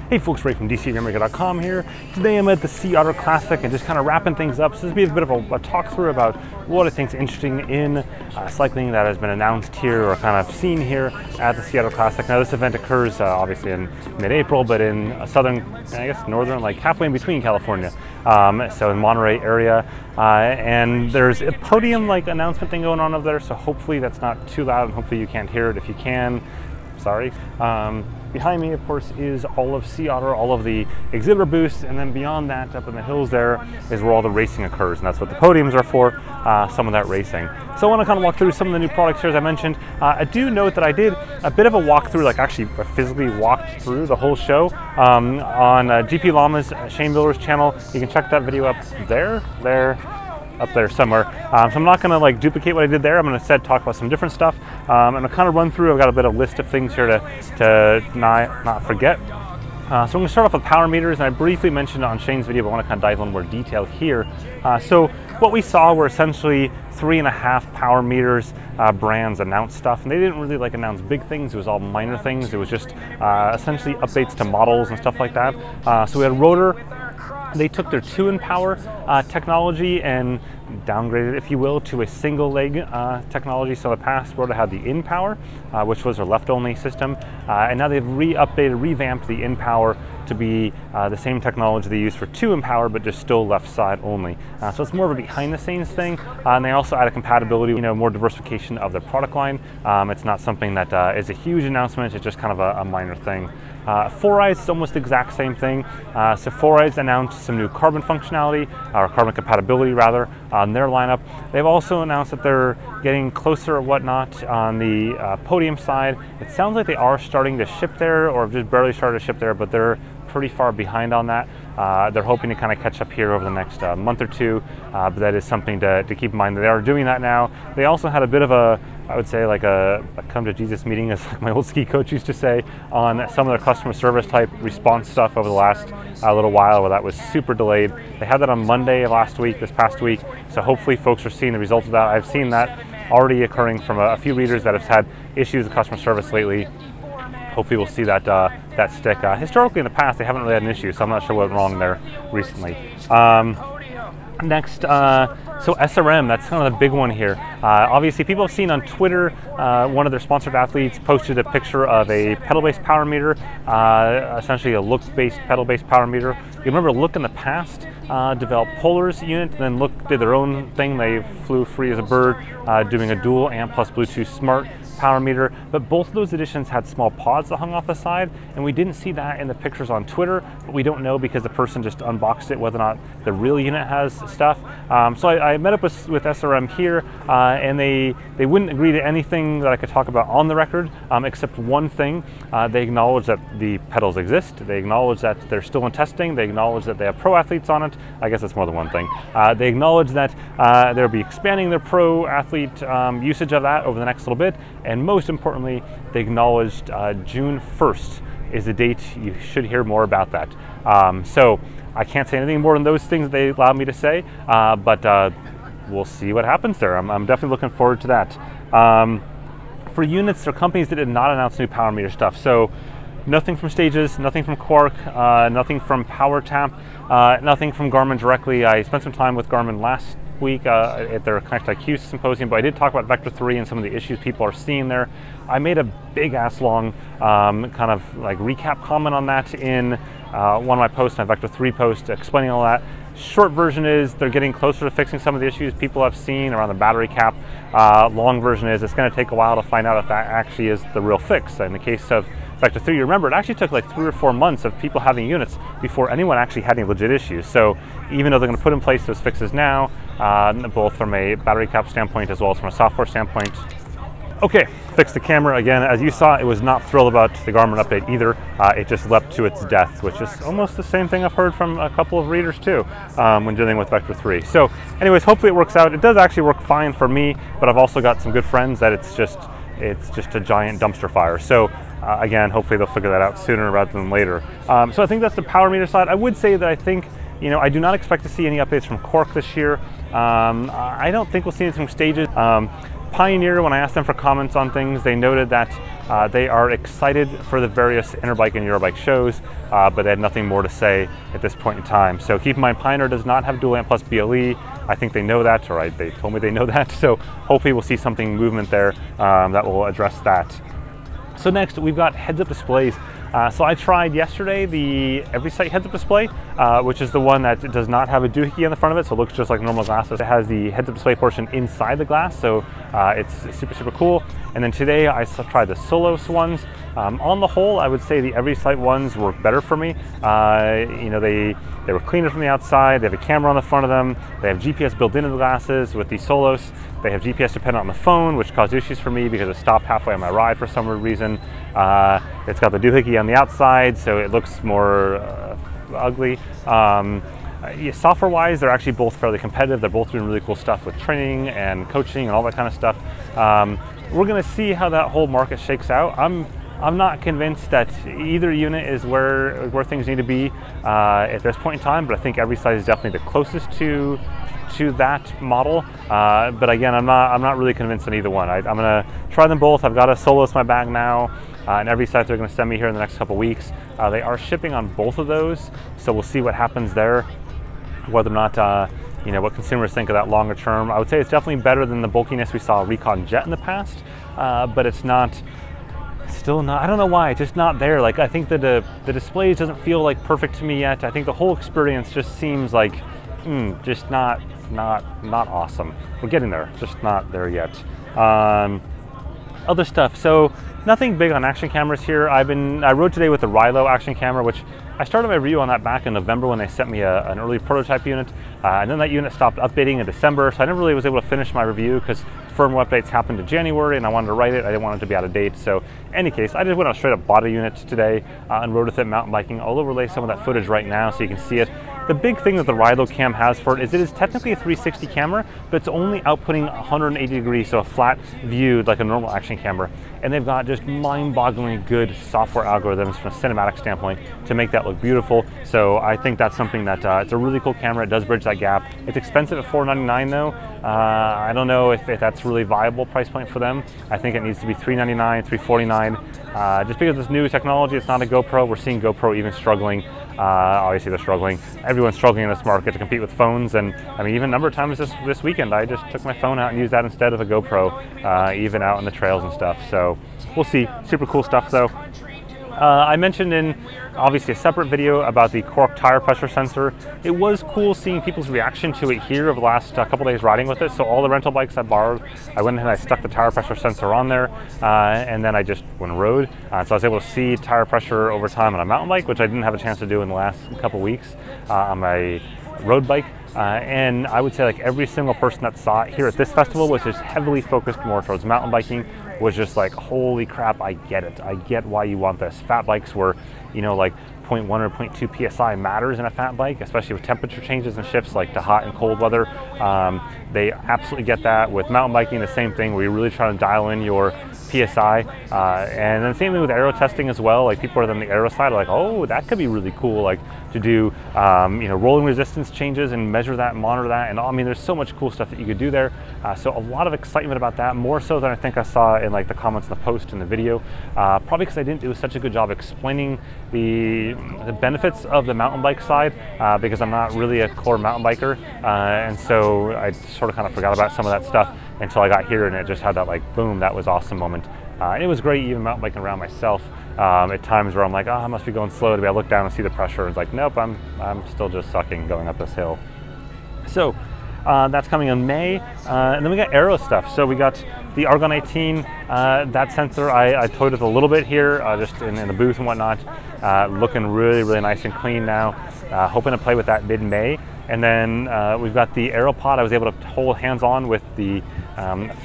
Hey folks, Ray from DCRainmaker.com here. Today I'm at the Sea Otter Classic and just kind of wrapping things up. So this will be a bit of a talk through about what I think is interesting in cycling that has been announced here or kind of seen here at the Sea Otter Classic. Now this event occurs obviously in mid-April, but in southern, I guess northern, like halfway in between California. So in Monterey area. And there's a podium like announcement thing going on over there. So hopefully that's not too loud and hopefully you can't hear it. If you can, sorry. Behind me, of course, is all of Sea Otter, all of the exhibitor booths, and then beyond that, up in the hills there, is where all the racing occurs, and that's what the podiums are for, some of that racing. So I want to kind of walk through some of the new products here, as I mentioned. I do note that I did a bit of a walkthrough, like actually physically walked through the whole show on GP Llama's Shane Miller's channel. You can check that video up up there somewhere. So I'm not going to like duplicate what I did there. I'm going to instead talk about some different stuff. And I'll kind of run through. I've got a bit of list of things here to not forget. So I'm going to start off with power meters, and I briefly mentioned on Shane's video, but I want to kind of dive in more detail here. So what we saw were essentially 3.5 power meters brands announce stuff, and they didn't really like announce big things. It was all minor things. It was just essentially updates to models and stuff like that. So we had Rotor. They took their 2-in-power technology and downgraded, if you will, to a single leg technology. So in the past, Rotor had the in-power, which was their left-only system, and now they've revamped the in-power to be the same technology they use for 2-in-power, but just still left side only. So it's more of a behind-the-scenes thing, and they also added compatibility, more diversification of their product line. It's not something that is a huge announcement. It's just kind of a minor thing. 4Eyes is almost the exact same thing. So 4Eyes announced some new carbon functionality, or carbon compatibility rather, on their lineup. They've also announced that they're getting closer or whatnot on the podium side. It sounds like they are starting to ship there, or just barely started to ship there, but they're pretty far behind on that. They're hoping to kind of catch up here over the next month or two, but that is something to keep in mind that they are doing that now. They also had a bit of a, I would say, like a come to Jesus meeting, as like my old ski coach used to say, on some of their customer service type response stuff over the last little while, where that was super delayed. They had that on Monday of this past week, so hopefully folks are seeing the results of that. I've seen that already occurring from a few readers that have had issues with customer service lately. Hopefully we'll see that that stick. Historically in the past, they haven't really had an issue, so I'm not sure what went wrong there recently. Next, so SRM, that's kind of the big one here. Obviously, people have seen on Twitter, one of their sponsored athletes posted a picture of a pedal-based power meter, essentially a look-based pedal-based power meter. You remember Look in the past developed Polar's unit, and then Look did their own thing. They flew free as a bird, doing a dual amp plus Bluetooth smart power meter, but both of those editions had small pods that hung off the side, and we didn't see that in the pictures on Twitter, but we don't know because the person just unboxed it whether or not the real unit has stuff. So I met up with SRM here, and they wouldn't agree to anything that I could talk about on the record, except one thing. They acknowledge that the pedals exist, they acknowledge that they're still in testing, they acknowledge that they have pro athletes on it. I guess that's more than one thing. They acknowledge that they'll be expanding their pro athlete usage of that over the next little bit, and most importantly, they acknowledged June 1st is the date you should hear more about that. So I can't say anything more than those things they allowed me to say, but we'll see what happens there. I'm definitely looking forward to that. For units or companies that did not announce new power meter stuff, so nothing from Stages, nothing from Quark, nothing from PowerTap, nothing from Garmin directly. I spent some time with Garmin last week at their Connect IQ symposium, but I did talk about Vector 3 and some of the issues people are seeing there. I made a big ass long kind of like recap comment on that in one of my posts, my Vector 3 post, explaining all that. Short version is they're getting closer to fixing some of the issues people have seen around the battery cap. Long version is it's going to take a while to find out if that actually is the real fix. In the case of Vector 3, you remember, it actually took like 3 or 4 months of people having units before anyone actually had any legit issues. So even though they're going to put in place those fixes now, both from a battery cap standpoint as well as from a software standpoint. Okay, fixed the camera again. As you saw, it was not thrilled about the Garmin update either. It just leapt to its death, which is almost the same thing I've heard from a couple of readers too when dealing with Vector 3. So anyways, hopefully it works out. It does actually work fine for me, but I've also got some good friends that it's just a giant dumpster fire. So again, hopefully they'll figure that out sooner rather than later. So I think that's the power meter side. I would say that I think, I do not expect to see any updates from Quark this year. I don't think we'll see anything from Stages. Pioneer, when I asked them for comments on things, they noted that They are excited for the various Interbike and Eurobike shows, but they had nothing more to say at this point in time. So keep in mind, Pioneer does not have dual amp plus BLE. I think they know that, or they told me they know that. So hopefully we'll see something movement there that will address that. So next, we've got heads-up displays. So I tried yesterday the EverySight heads-up display, which is the one that does not have a doohickey on the front of it, so it looks just like normal glasses. It has the heads-up display portion inside the glass, so it's super cool. And then today I tried the Solos ones. On the whole, I would say the EverySight ones were better for me. You know, they were cleaner from the outside. They have a camera on the front of them. They have GPS built into the glasses. With the Solos, they have GPS dependent on the phone, which caused issues for me because it stopped halfway on my ride for some weird reason. It's got the doohickey on the outside, so it looks more ugly. Yeah, software-wise, they're actually both fairly competitive. They're both doing really cool stuff with training and coaching and all that kind of stuff. We're going to see how that whole market shakes out. I'm not convinced that either unit is where things need to be at this point in time, but I think EverySight is definitely the closest to that model. But again, I'm not really convinced on either one. I'm going to try them both. I've got a Solos in my bag now, and EverySight they're going to send me here in the next couple weeks. They are shipping on both of those, so we'll see what happens there, whether or not you know, what consumers think of that longer term. I would say it's definitely better than the bulkiness we saw Recon Jet in the past, but it's still not, I don't know why, it's just not there. Like, I think that the displays doesn't feel like perfect to me yet. I think the whole experience just seems like, just not awesome. We're getting there, just not there yet. Other stuff, so nothing big on action cameras here. I rode today with the Rilo action camera, which I started my review on that back in November when they sent me an early prototype unit, and then that unit stopped updating in December, so I never really was able to finish my review because firmware updates happened in January and I wanted to write it. I didn't want it to be out of date. So in any case, I just went out straight up, bought a unit today and rode with it mountain biking. I'll overlay some of that footage right now so you can see it. The big thing that the Rilo cam has for it is technically a 360 camera, but it's only outputting 180 degrees, so a flat view like a normal action camera. And they've got just mind-bogglingly good software algorithms from a cinematic standpoint to make that look beautiful. So I think that's something that it's a really cool camera. It does bridge that gap. It's expensive at $499 though. I don't know if that's really viable price point for them. I think it needs to be $399, $349. Just because it's new technology, it's not a GoPro. We're seeing GoPro even struggling. Obviously they're struggling. Everyone's struggling in this market to compete with phones, and I mean, even a number of times this weekend I just took my phone out and used that instead of a GoPro, even out in the trails and stuff. So we'll see. Super cool stuff though. I mentioned in obviously a separate video about the Cork tire pressure sensor. It was cool seeing people's reaction to it here over the last couple days riding with it. So all the rental bikes I borrowed, I went ahead and I stuck the tire pressure sensor on there, and then I just went and rode. So I was able to see tire pressure over time on a mountain bike, which I didn't have a chance to do in the last couple weeks on my road bike. And I would say like every single person that saw it here at this festival was just heavily focused more towards mountain biking, was just like, holy crap, I get it. I get why you want this. Fat bikes were, you know, like 0.1 or 0.2 PSI matters in a fat bike, especially with temperature changes and shifts like to hot and cold weather. They absolutely get that. With mountain biking, the same thing, where you're really trying to dial in your PSI. And then same thing with aero testing as well. Like people are on the aero side are like, oh, that could be really cool, like to do, you know, rolling resistance changes and measure that and monitor that. And I mean, there's so much cool stuff that you could do there. So a lot of excitement about that, more so than I think I saw in like the comments in the post in the video. Probably because I didn't do such a good job explaining the benefits of the mountain bike side, because I'm not really a core mountain biker. And so I sort of kind of forgot about some of that stuff until I got here, and it just had that like, boom, that was awesome moment. And it was great even mountain biking around myself at times where I'm like, oh, I must be going slow. I look down and see the pressure, and it's like, nope, I'm still just sucking going up this hill. So that's coming in May. And then we got aero stuff. So we got the Argon 18, that sensor I toyed with a little bit here, just in the booth and whatnot. Looking really, really nice and clean now. Hoping to play with that mid-May. And then we've got the AeroPod. I was able to hold hands-on with the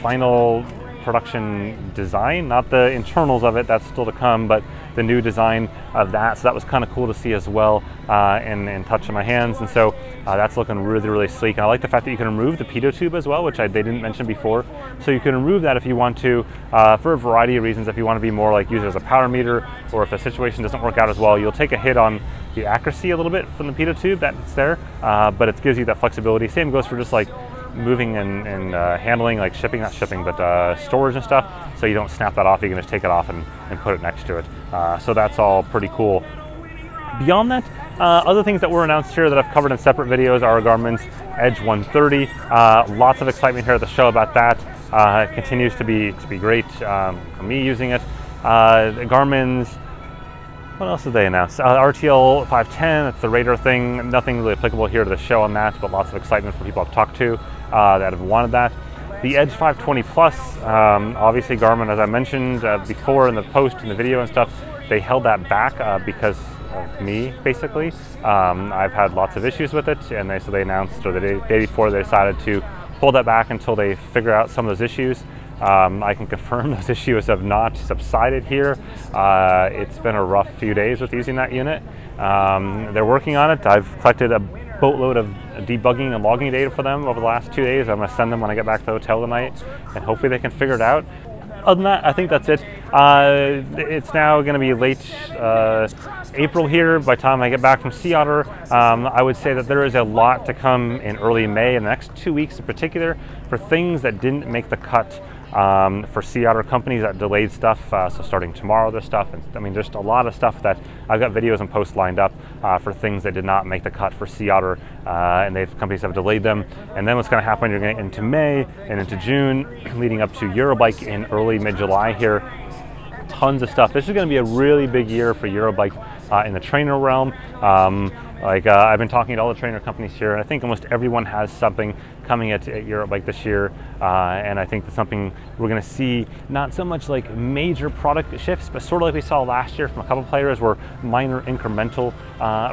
final production design, not the internals of it, that's still to come, but the new design of that. So that was kind of cool to see as well, and touch in my hands. And so that's looking really, really sleek. And I like the fact that you can remove the pitot tube as well, which they didn't mention before. So you can remove that if you want to, for a variety of reasons. If you want to be more like use it as a power meter, or if the situation doesn't work out as well, you'll take a hit on the accuracy a little bit from the pitot tube that's there, but it gives you that flexibility. Same goes for just like moving and handling, like shipping, not shipping, but storage and stuff. So you don't snap that off, you can just take it off and put it next to it. So that's all pretty cool. Beyond that, other things that were announced here that I've covered in separate videos are Garmin's Edge 130. Lots of excitement here at the show about that. It continues to be great for me using it. Garmin's, what else did they announce? RTL 510, it's the radar thing. Nothing really applicable here to the show on that, but lots of excitement for people I've talked to that have wanted that. The Edge 520 Plus, obviously Garmin, as I mentioned before in the post, in the video and stuff, they held that back because of me, basically. I've had lots of issues with it, and so they announced, or the day before, they decided to pull that back until they figure out some of those issues. I can confirm those issues have not subsided here. It's been a rough few days with using that unit. They're working on it. I've collected a boatload of debugging and logging data for them over the last 2 days. I'm going to send them when I get back to the hotel tonight, and hopefully they can figure it out. Other than that, I think that's it. It's now going to be late April here by the time I get back from Sea Otter. I would say that there is a lot to come in early May, in the next 2 weeks in particular, for things that didn't make the cut for Sea Otter, companies that delayed stuff. So starting tomorrow, this stuff, and I mean, just a lot of stuff that I've got videos and posts lined up for things that did not make the cut for Sea Otter, and companies have delayed them. And then what's going to happen, you're going to get into May and into June, leading up to Eurobike in early mid-July here. Tons of stuff. This is going to be a really big year for Eurobike in the trainer realm. I've been talking to all the trainer companies here, and I think almost everyone has something coming at Eurobike this year, and I think that's something we're going to see, not so much like major product shifts, but sort of like we saw last year from a couple players, where minor incremental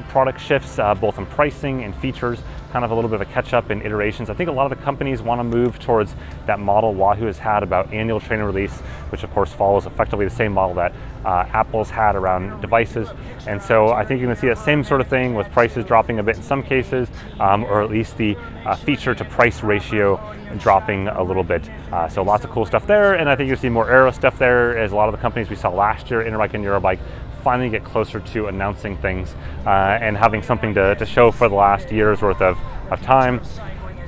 product shifts, both in pricing and features, kind of a little bit of a catch up in iterations. I think a lot of the companies want to move towards that model Wahoo has had about annual trainer release, which of course follows effectively the same model that Apple's had around devices. And so I think you're going to see that same sort of thing, with prices dropping a bit in some cases, or at least the feature to price ratio dropping a little bit. So lots of cool stuff there, and I think you'll see more aero stuff there, as a lot of the companies we saw last year, Interbike and Eurobike, finally get closer to announcing things and having something to show for the last year's worth of time.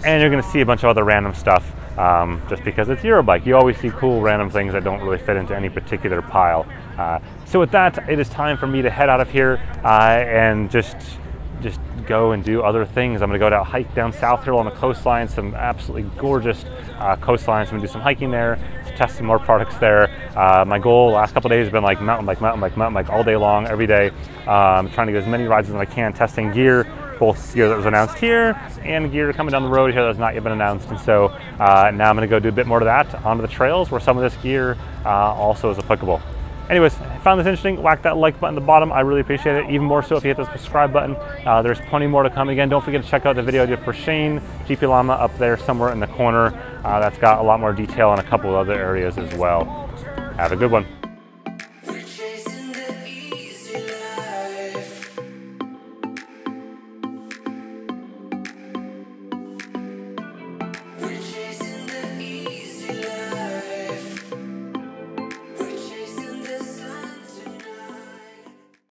And you're going to see a bunch of other random stuff just because it's Eurobike. You always see cool random things that don't really fit into any particular pile. So with that, it is time for me to head out of here and just go and do other things. I'm going to go hike down South Hill on the coastline, some absolutely gorgeous coastlines. I'm going to do some hiking there, test some more products there. My goal the last couple of days has been like mountain bike all day long, every day. Trying to get as many rides as I can, testing gear, both gear that was announced here and gear coming down the road here that has not yet been announced. And so now I'm going to go do a bit more of that onto the trails, where some of this gear also is applicable. Anyways, if you found this interesting, whack that like button at the bottom. I really appreciate it. Even more so if you hit the subscribe button. There's plenty more to come. Again, don't forget to check out the video I did for Shane, GP Llama, up there somewhere in the corner. That's got a lot more detail in a couple of other areas as well. Have a good one.